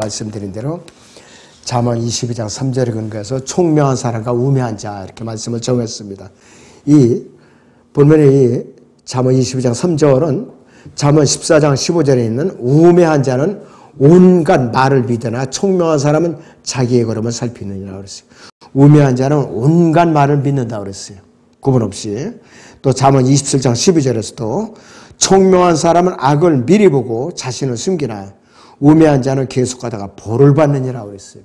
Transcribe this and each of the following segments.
말씀드린 대로 잠언 22장 3절에 근거해서 총명한 사람과 우매한 자 이렇게 말씀을 정했습니다. 이 본문의 잠언 22장 3절은 잠언 14장 15절에 있는 우매한 자는 온갖 말을 믿으나 총명한 사람은 자기의 걸음을 살피느니라 그랬어요. 우매한 자는 온갖 말을 믿는다 그랬어요. 구분 없이. 또 잠언 27장 12절에서도 총명한 사람은 악을 미리 보고 자신을 숨기나 우매한 자는 계속하다가 벌을 받느니라 그랬어요.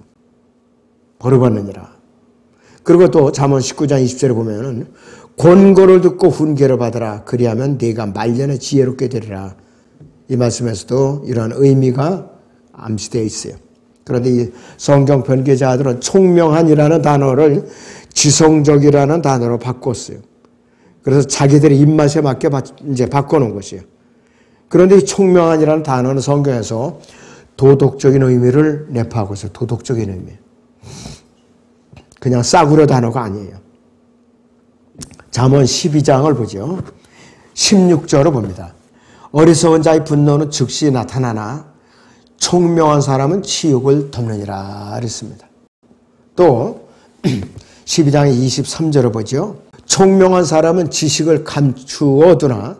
벌을 받느니라. 그리고 또 잠언 19장 20절에 보면은 권고를 듣고 훈계를 받으라. 그리하면 네가 말년에 지혜롭게 되리라. 이 말씀에서도 이러한 의미가 암시되어 있어요. 그런데 이 성경 변기자들은 총명한이라는 단어를 지성적이라는 단어로 바꿨어요. 그래서 자기들의 입맛에 맞게 이제 바꿔놓은 것이에요. 그런데 이 총명한이라는 단어는 성경에서 도덕적인 의미를 내포하고 있어요. 도덕적인 의미. 그냥 싸구려 단어가 아니에요. 잠언 12장을 보죠. 16절을 봅니다. 어리석은 자의 분노는 즉시 나타나나 총명한 사람은 치욕을 덮느니라 그랬습니다. 또 12장의 23절을 보죠. 총명한 사람은 지식을 감추어두나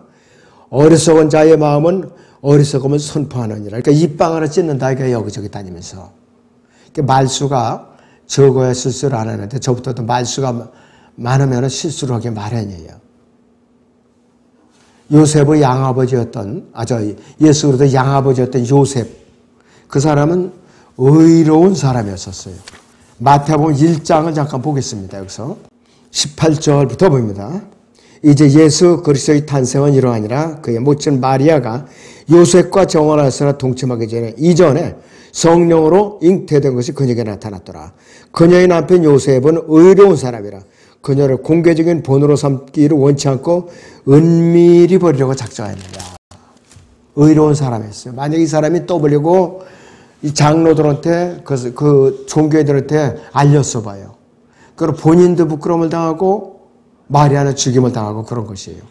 어리석은 자의 마음은 어리석음을 선포하느니라. 그러니까 입방 하나 찢는다. 이게 여기저기 다니면서. 말수가 적어야 실수를 안 하는데 저부터도 말수가 많으면 실수를 하기 마련이에요. 요셉의 양아버지였던, 예수 그리스도의 양아버지였던 요셉. 그 사람은 의로운 사람이었었어요. 마태복음 1장을 잠깐 보겠습니다. 여기서 18절부터 봅니다. 이제 예수 그리스도의 탄생은 이러하니라. 그의 모친 마리아가 요셉과 정혼하였으나 동침하기 이전에 성령으로 잉태된 것이 그녀에게 나타났더라. 그녀의 남편 요셉은 의로운 사람이라. 그녀를 공개적인 본으로 삼기를 원치 않고 은밀히 버리려고 작정했느니라. 의로운 사람이었어요. 만약 이 사람이 떠보려고 이 장로들한테 그 종교인들한테 알렸어 봐요. 그리고 본인도 부끄러움을 당하고 마리아는 죽임을 당하고 그런 것이에요.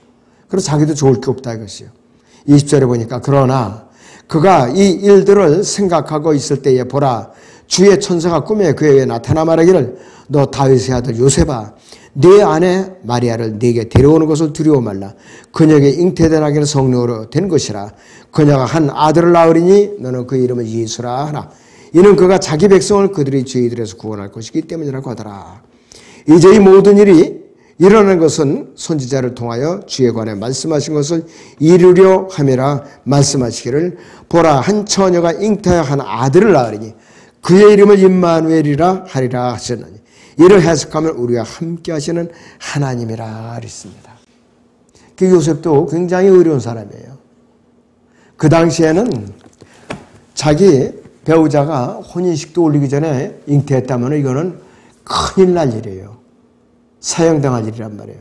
그래서 자기도 좋을 게 없다 이것이에요. 20절에 보니까 그러나 그가 이 일들을 생각하고 있을 때에 보라 주의 천사가 꿈에 그에게 나타나 말하기를 너 다윗의 아들 요셉아 네 아내 마리아를 네게 데려오는 것을 두려워 말라. 그녀에게 잉태된 아기는 성령으로 된 것이라. 그녀가 한 아들을 낳으리니 너는 그 이름을 예수라 하라. 이는 그가 자기 백성을 그들의 죄들에서 구원할 것이기 때문이라고 하더라. 이제 이 모든 일이 일어나는 것은 선지자를 통하여 주에 관해 말씀하신 것을 이루려 함이라. 말씀하시기를 보라 한 처녀가 잉태하여 한 아들을 낳으리니 그의 이름을 임마누엘이라 하리라 하셨느니 이를 해석하면 우리와 함께 하시는 하나님이라 그랬습니다. 그 요셉도 굉장히 의로운 사람이에요. 그 당시에는 자기 배우자가 혼인식도 올리기 전에 잉태했다면 이거는 큰일 날 일이에요. 사형당할 일이란 말이에요.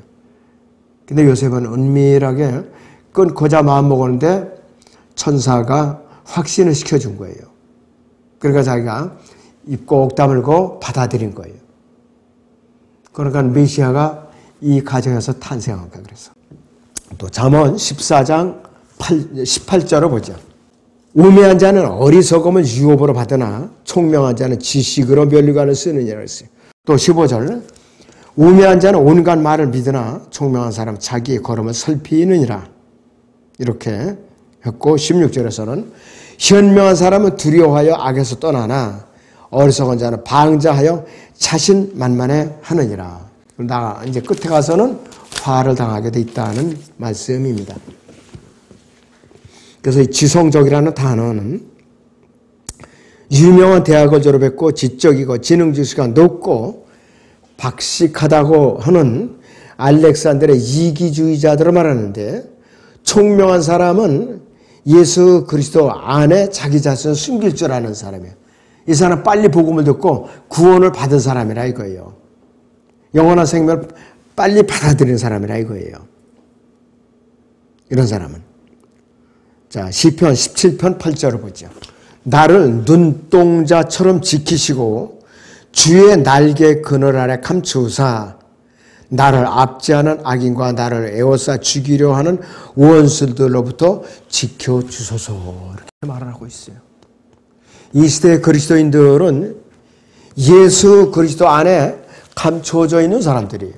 근데 요셉은 은밀하게 끊고자 마음먹었는데 천사가 확신을 시켜준 거예요. 그러니까 자기가 입 꼭 다물고 받아들인 거예요. 그러니까 메시아가 이 가정에서 탄생한 거야. 그래서 또 잠언 14장 18절을 보죠. 우매한 자는 어리석음을 유업으로 받으나 총명한 자는 지식으로 면류관을 쓰느니라 했어요. 또 15절 우매한 자는 온갖 말을 믿으나 총명한 사람은 자기의 걸음을 살피느니라. 이렇게 했고 16절에서는 현명한 사람은 두려워하여 악에서 떠나나 어리석은 자는 방자하여 자신만만해 하느니라. 나 이제 끝에 가서는 화를 당하게 돼 있다는 말씀입니다. 그래서 이 지성적이라는 단어는 유명한 대학을 졸업했고 지적이고 지능지수가 높고 박식하다고 하는 알렉산더의 이기주의자들을 말하는데 총명한 사람은 예수 그리스도 안에 자기 자신을 숨길 줄 아는 사람이에요. 이 사람은 빨리 복음을 듣고 구원을 받은 사람이라 이거예요. 영원한 생명을 빨리 받아들이는 사람이라 이거예요. 이런 사람은. 자, 시편 17편 8절을 보죠. 나를 눈동자처럼 지키시고 주의 날개 그늘 아래 감추사 나를 압제하는 악인과 나를 에워싸 죽이려 하는 원수들로부터 지켜주소서 이렇게 말을 하고 있어요. 이 시대의 그리스도인들은 예수 그리스도 안에 감추어져 있는 사람들이에요.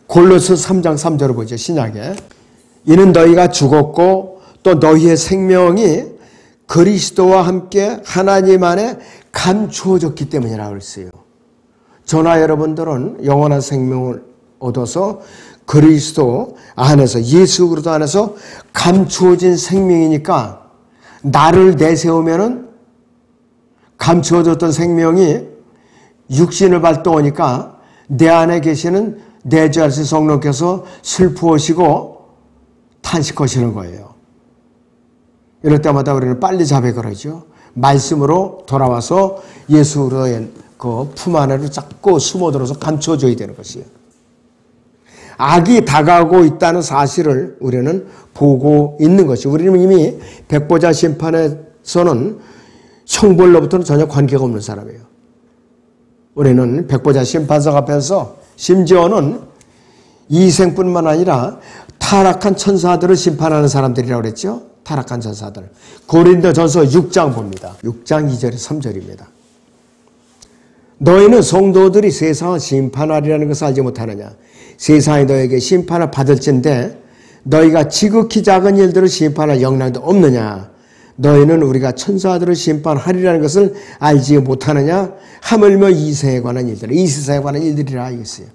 골로새 3장 3절을 보죠. 신약에. 이는 너희가 죽었고 또 너희의 생명이 그리스도와 함께 하나님 안에 감추어졌기 때문이라고 했어요. 저나 여러분들은 영원한 생명을 얻어서 그리스도 안에서, 예수 그리스도 안에서 감추어진 생명이니까 나를 내세우면은 감추어졌던 생명이 육신을 발동하니까 내 안에 계시는 내주하신 성령께서 슬프시고 탄식하시는 거예요. 이럴 때마다 우리는 빨리 자백을 하죠. 말씀으로 돌아와서 예수 그리스도의 그 품 안으로 자꾸 숨어들어서 감춰줘야 되는 것이에요. 악이 다가오고 있다는 사실을 우리는 보고 있는 것이죠. 우리는 이미 백보자 심판에서는 형벌로부터는 전혀 관계가 없는 사람이에요. 우리는 백보자 심판석 앞에서 심지어는 이 생뿐만 아니라 타락한 천사들을 심판하는 사람들이라고 그랬죠. 타락한 천사들. 고린도전서 6장 봅니다. 6장 2절에 3절입니다. 너희는 성도들이 세상을 심판하리라는 것을 알지 못하느냐. 세상이 너에게 심판을 받을진데 너희가 지극히 작은 일들을 심판할 역량도 없느냐. 너희는 우리가 천사들을 심판하리라는 것을 알지 못하느냐. 하물며 이 세에 관한 일들, 이 세상에 관한 일들이라 알겠어요.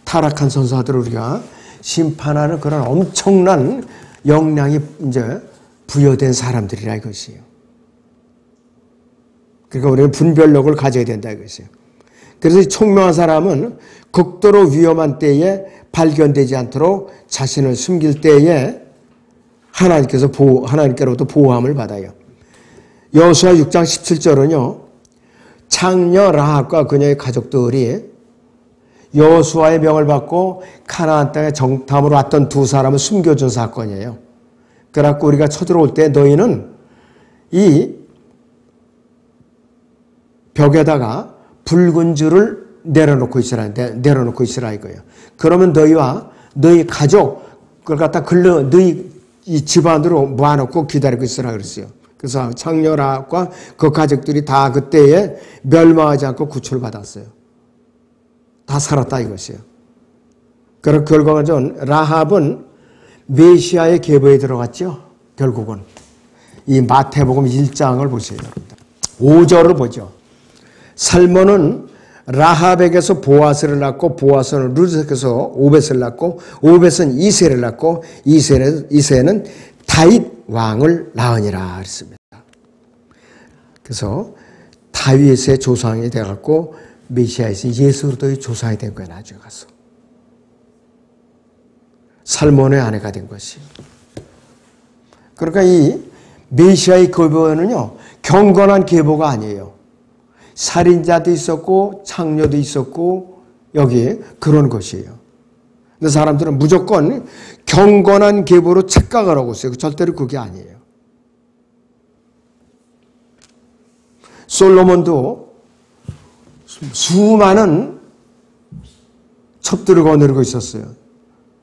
타락한 천사들을 우리가 심판하는 그런 엄청난 역량이 이제 부여된 사람들이라 이것이에요. 그러니까 우리는 분별력을 가져야 된다 이것이에요. 그래서 총명한 사람은 극도로 위험한 때에 발견되지 않도록 자신을 숨길 때에 하나님께로부터 보호함을 받아요. 여호수아 6장 17절은요. 창녀 라합과 그녀의 가족들이 여호수아의 명을 받고 가나안 땅에 정탐으로 왔던 두 사람을 숨겨준 사건이에요. 그래갖고 우리가 쳐들어올 때 너희는 이 벽에다가 붉은 줄을 내려놓고 있으라 이거예요. 그러면 너희와 너희 가족 그걸 갖다 너희 이 집안으로 모아놓고 기다리고 있으라 그랬어요. 그래서 창녀 라합과 그 가족들이 다 그때에 멸망하지 않고 구출을 받았어요. 다 살았다 이것이에요. 그런 결과가 전 라합은 메시아의 계보에 들어갔죠. 결국은 이 마태복음 1장을 보세요. 5절을 보죠. 살몬은 라합에게서 보아스를 낳고 보아스는 룻에게서 오벳을 낳고 오벳은 이새를 낳고 이새는 다윗 왕을 낳으니라 그랬습니다. 그래서 다윗의 조상이 돼갖고 메시아에서 예수 그리스도의 조상이 된 거예요. 나중에 가서 살몬의 아내가 된 것이. 그러니까 이 메시아의 계보는요 경건한 계보가 아니에요. 살인자도 있었고 창녀도 있었고 여기 그런 것이에요. 근데 사람들은 무조건 경건한 계보로 착각을 하고 있어요. 절대로 그게 아니에요. 솔로몬도 수많은 첩들을 거느리고 있었어요.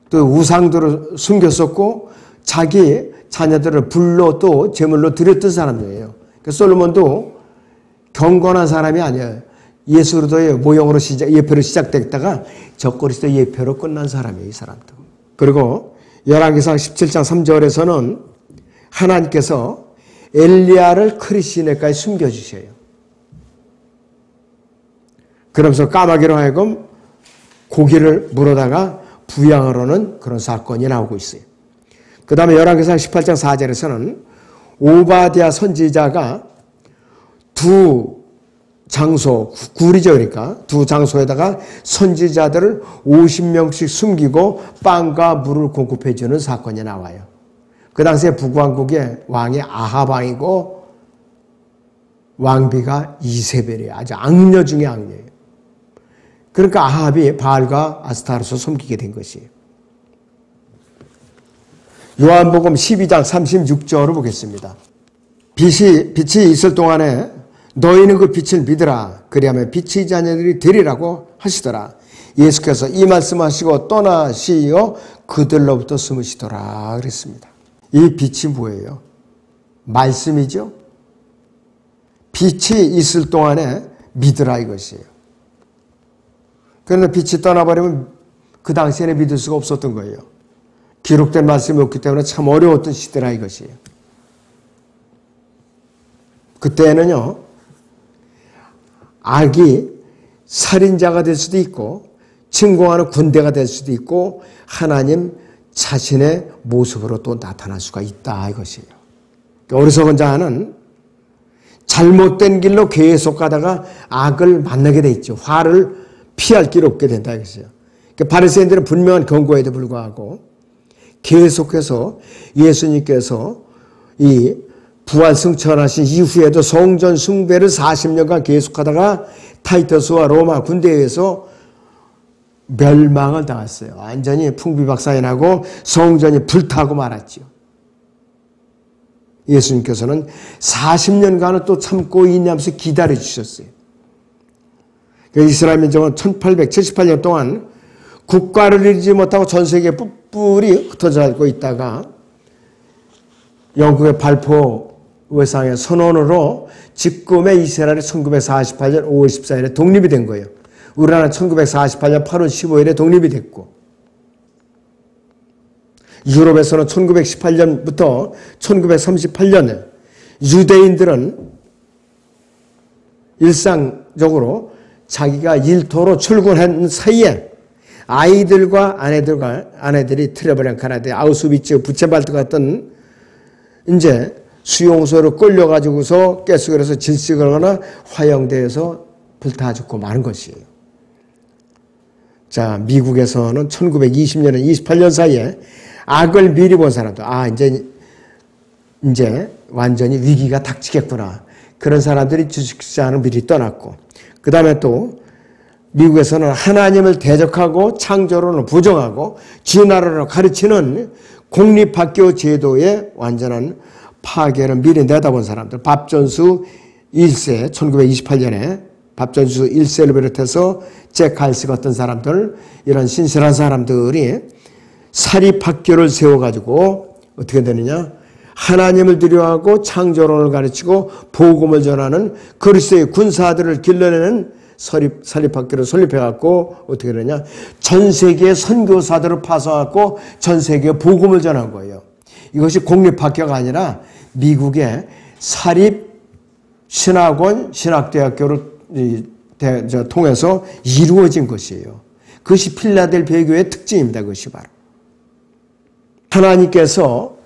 또 우상들을 숨겼었고 자기 자녀들을 불로 또 제물로 드렸던 사람이에요. 그러니까 솔로몬도 경건한 사람이 아니에요. 예수 그리스도의 모형으로 예표로 시작됐다가 적그리스도 예표로 끝난 사람이에요. 이 사람도. 그리고 열왕기상 17장 3절에서는 하나님께서 엘리야를 크리시네까지 숨겨주셔요. 그러면서 까마귀로 하여금 고기를 물어다가 부양을 하는 그런 사건이 나오고 있어요. 그 다음에 열왕기상 18장 4절에서는 오바댜 선지자가 두 장소, 굴이죠. 그러니까 두 장소에다가 선지자들을 50명씩 숨기고 빵과 물을 공급해 주는 사건이 나와요. 그 당시에 북왕국의 왕이 아합 왕이고 왕비가 이세벨이에요. 아주 악녀 중에 악녀예요. 그러니까 아합이 바알과 아스타롯을 섬기게 된 것이에요. 요한복음 12장 36절을 보겠습니다. 빛이 있을 동안에 너희는 그 빛을 믿으라. 그리하면 빛의 자녀들이 되리라고 하시더라. 예수께서 이 말씀하시고 떠나시어 그들로부터 숨으시더라 그랬습니다. 이 빛이 뭐예요? 말씀이죠. 빛이 있을 동안에 믿으라 이것이에요. 그런데 빛이 떠나버리면 그 당시에는 믿을 수가 없었던 거예요. 기록된 말씀이 없기 때문에 참 어려웠던 시대라 이것이에요. 그때는요, 악이 살인자가 될 수도 있고 침공하는 군대가 될 수도 있고 하나님 자신의 모습으로 또 나타날 수가 있다 이것이에요. 어리석은 자는 잘못된 길로 계속 가다가 악을 만나게 돼 있죠. 화를 피할 길 없게 된다 이것이에요. 바리새인들은 분명한 경고에도 불구하고 계속해서 예수님께서 이 부활 승천하신 이후에도 성전 숭배를 40년간 계속하다가 타이터스와 로마 군대에 의해서 멸망을 당했어요. 완전히 풍비박산이나고 성전이 불타고 말았죠. 예수님께서는 40년간은 또 참고 인내하면서 기다려 주셨어요. 이스라엘 민족은 1878년 동안 국가를 이루지 못하고 전 세계에 뿔뿔이 흩어져 살고 있다가 영국의 발포 외상의 선언으로 직금의 이스라엘이 1948년 5월 14일에 독립이 된 거예요. 우리나라는 1948년 8월 15일에 독립이 됐고 유럽에서는 1918년부터 1938년에 유대인들은 일상적으로 자기가 일터로 출근한 사이에 아내들이 트레브랭카나 아우슈비츠, 부첸발트 같은 이제 수용소로 끌려가지고서 가스실에서 질식하거나 화형대에서 불타 죽고 마는 것이에요. 자, 미국에서는 1920년에 28년 사이에 악을 미리 본 사람들, 이제 완전히 위기가 닥치겠구나. 그런 사람들이 주식시장을 미리 떠났고, 그 다음에 또 미국에서는 하나님을 대적하고 창조론을 부정하고 진화론을 가르치는 공립학교 제도의 완전한 파괴를 미리 내다본 사람들, 밥존수 1세, 1928년에 밥존수 1세를 비롯해서 잭 칼스 같은 사람들, 이런 신실한 사람들이 사립학교를 세워가지고 어떻게 되느냐? 하나님을 두려워하고 창조론을 가르치고 복음을 전하는 그리스도의 군사들을 길러내는 사립학교를 설립해갖고 어떻게 되느냐? 전 세계의 선교사들을 파송하고 전 세계에 복음을 전한 거예요. 이것이 공립학교가 아니라 미국의 사립 신학원, 신학대학교를 통해서 이루어진 것이에요. 그것이 필라델피아 교회의 특징입니다. 그것이 바로. 하나님께서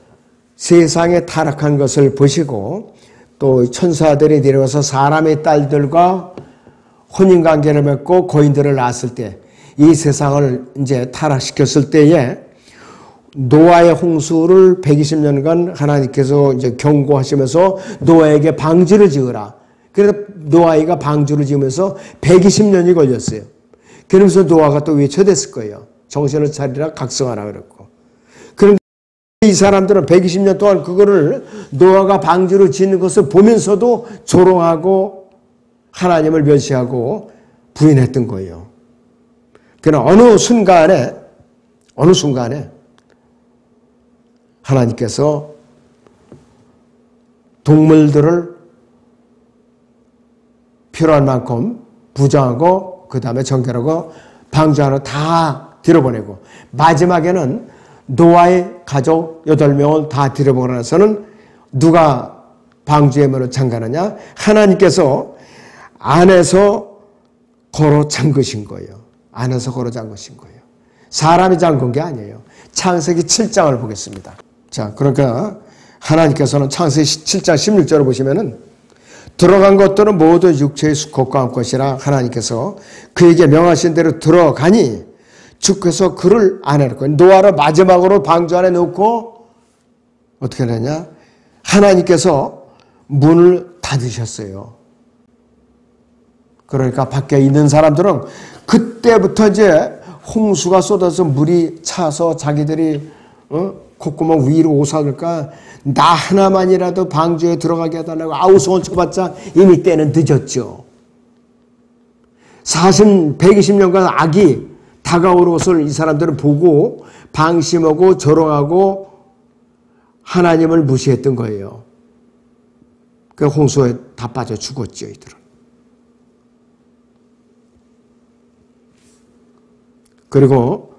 세상에 타락한 것을 보시고 또 천사들이 내려와서 사람의 딸들과 혼인관계를 맺고 거인들을 낳았을 때 이 세상을 이제 타락시켰을 때에 노아의 홍수를 120년간 하나님께서 이제 경고하시면서 노아에게 방주를 지으라. 그래서 노아가 방주를 지으면서 120년이 걸렸어요. 그러면서 노아가 또 외쳐댔을 거예요. 정신을 차리라 각성하라 그랬고. 그런데 이 사람들은 120년 동안 그거를 노아가 방주를 짓는 것을 보면서도 조롱하고 하나님을 멸시하고 부인했던 거예요. 그러나 어느 순간에 하나님께서 동물들을 필요한 만큼 부정하고 그 다음에 정결하고 방주 안으로 다 들여보내고 마지막에는 노아의 가족 8명을 다 들여보내고 나서는 누가 방주의 문을 잠가느냐? 하나님께서 안에서 걸어 잠그신 거예요. 안에서 걸어 잠그신 거예요. 사람이 잠근 게 아니에요. 창세기 7장을 보겠습니다. 자, 그러니까 하나님께서는 창세기 7장 16절을 보시면은 들어간 것들은 모두 육체의 수컷과 암컷이라 하나님께서 그에게 명하신 대로 들어가니 주께서 그를 안에 넣고 노아를 마지막으로 방주 안에 넣고 어떻게 되냐? 하나님께서 문을 닫으셨어요. 그러니까 밖에 있는 사람들은 그때부터 이제 홍수가 쏟아서 물이 차서 자기들이 콧구멍 위로 오사니까 나 하나만이라도 방주에 들어가게 해달라고 아우성을 쳐봤자 이미 때는 늦었죠. 120년간 악이 다가오는 것을 이 사람들은 보고 방심하고 조롱하고 하나님을 무시했던 거예요. 그 홍수에 다 빠져 죽었죠, 이들은. 그리고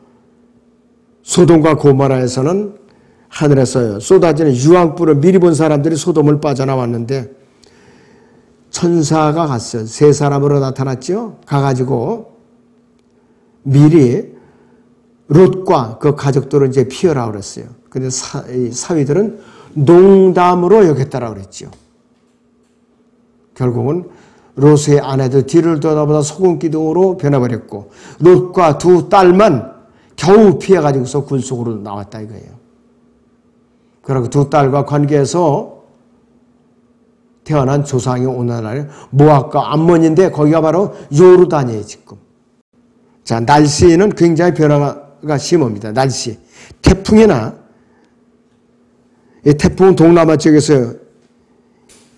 소돔과 고모라에서는 하늘에서 쏟아지는 유황불을 미리 본 사람들이 소돔을 빠져나왔는데 천사가 갔어요. 세 사람으로 나타났죠. 가가지고 미리 롯과 그 가족들을 이제 피하라고 그랬어요. 근데 사위들은 농담으로 여겼다라고 그랬죠. 결국은 롯의 아내들 뒤를 돌아보다 소금 기둥으로 변해버렸고 롯과 두 딸만 겨우 피해가지고서 굴 속으로 나왔다 이거예요. 그리고 두 딸과 관계해서 태어난 조상이 오늘날 모압과 암몬인데 거기가 바로 요르단이에요 지금. 자, 날씨는 굉장히 변화가 심합니다. 날씨. 태풍이나 이 태풍은 동남아 쪽에서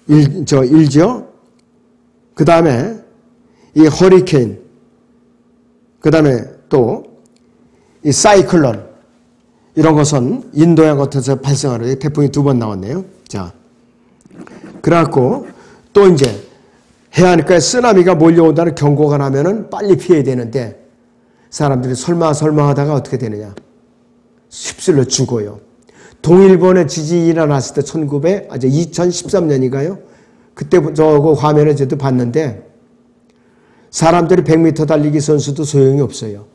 일죠. 그 다음에 이 허리케인, 그 다음에 또 이 사이클론 이런 것은 인도양 같아서 발생하는 태풍이 두 번 나왔네요. 자, 그래갖고 또 이제 해안가에 쓰나미가 몰려온다는 경고가 나면은 빨리 피해야 되는데 사람들이 설마 하다가 어떻게 되느냐? 휩쓸려 죽어요. 동일본의 지진이 일어났을 때 2013년인가요? 그때 저거 화면을 저도 봤는데 사람들이 100m 달리기 선수도 소용이 없어요.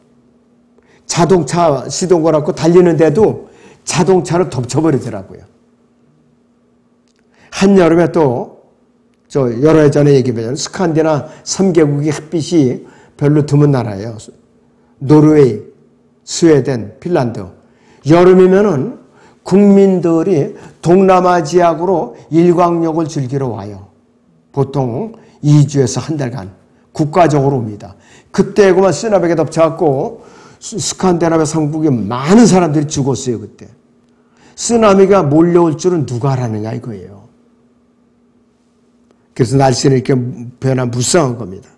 자동차 시동 걸어갖고 달리는데도 자동차로 덮쳐버리더라고요. 한여름에 또 여러 해 전에 얘기하면 스칸디나 3개국이 햇빛이 별로 드문 나라예요. 노르웨이, 스웨덴, 핀란드. 여름이면은 국민들이 동남아 지역으로 일광욕을 즐기러 와요. 보통 2주에서 한 달간 국가적으로 옵니다. 그때 그만 쓰나미가 덮쳐갖고 스칸디나비아 3국에 많은 사람들이 죽었어요. 그때. 쓰나미가 몰려올 줄은 누가 알았느냐 이거예요. 그래서 날씨는 이렇게 변화 무쌍한 겁니다.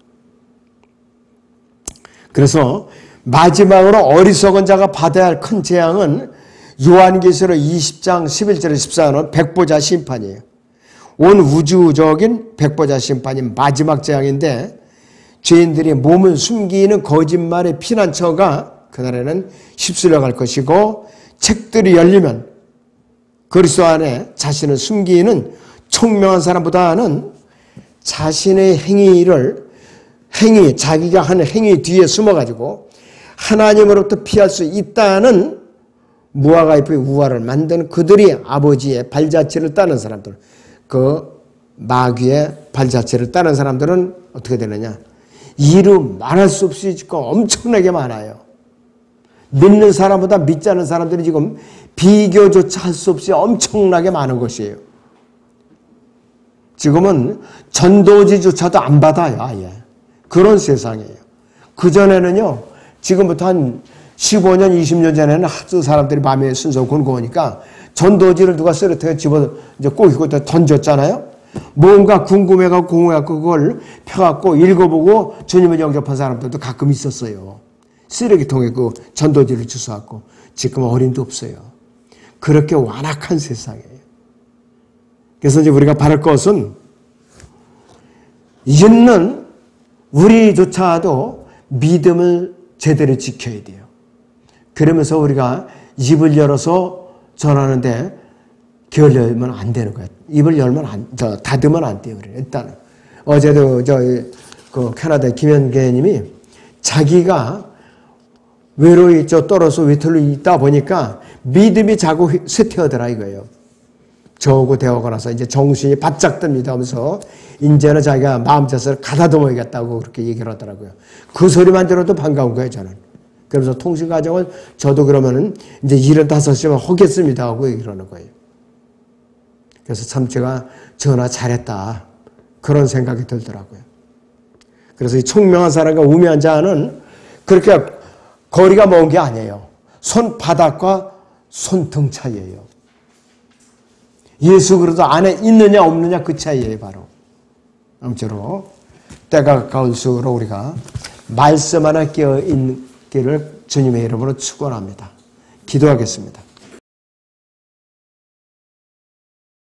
그래서 마지막으로 어리석은 자가 받아야 할 큰 재앙은 요한계시록 20장 11절에 14절은 백보자 심판이에요. 온 우주적인 백보자 심판이 마지막 재앙인데 죄인들이 몸을 숨기는 거짓말의 피난처가 그날에는 휩쓸려 갈 것이고 책들이 열리면 그리스도 안에 자신을 숨기는 총명한 사람보다는 자신의 자기가 하는 행위 뒤에 숨어가지고 하나님으로부터 피할 수 있다는 무화과잎의 우화를 만드는 그들이 아버지의 발자취를 따는 사람들, 그 마귀의 발자취를 따는 사람들은 어떻게 되느냐? 이루 말할 수 없이 지금 엄청나게 많아요. 믿는 사람보다 믿지 않는 사람들이 지금 비교조차 할 수 없이 엄청나게 많은 것이에요. 지금은 전도지조차도 안 받아요, 아예. 그런 세상이에요. 그전에는요, 지금부터 한 15년, 20년 전에는 하도 사람들이 마음에 순서 곤고하니까 전도지를 누가 쓰러뜨려 집어 이제 꼬이고 던졌잖아요. 뭔가 궁금해갖고 공부해갖고 그걸 펴갖고 읽어보고 주님을 영접한 사람들도 가끔 있었어요. 쓰레기통에 그 전도지를 주워갖고 지금은 어림도 없어요. 그렇게 완악한 세상이에요. 그래서 이제 우리가 바랄 것은 이제는 우리조차도 믿음을 제대로 지켜야 돼요. 그러면서 우리가 입을 열어서 전하는데 열면 안 되는 거예요. 입을 열면 닫으면 안 돼요. 일단은. 어제도 그 캐나다의 김현계 님이 자기가 외로이 떨어서 위틀로 있다 보니까 믿음이 자꾸 쇠퇴하더라 이거예요. 저하고 대화가 나서 이제 정신이 바짝 듭니다 하면서 이제는 자기가 마음 자세를 가다듬어야겠다고 그렇게 얘기를 하더라고요. 그 소리만 들어도 반가운 거예요, 저는. 그래서 통신 과정을 저도 그러면은 이제 75시간 하겠습니다 하고 얘기를 하는 거예요. 그래서 참 제가 전화 잘했다. 그런 생각이 들더라고요. 그래서 이 총명한 사람과 우매한 자는 그렇게 거리가 먼 게 아니에요. 손바닥과 손등 차이예요. 예수 그리스도 안에 있느냐 없느냐 그 차이예요, 바로. 아무쪼록 때가 가까울수록 우리가 말씀 하나 깨어 있기를 주님의 이름으로 축원합니다. 기도하겠습니다.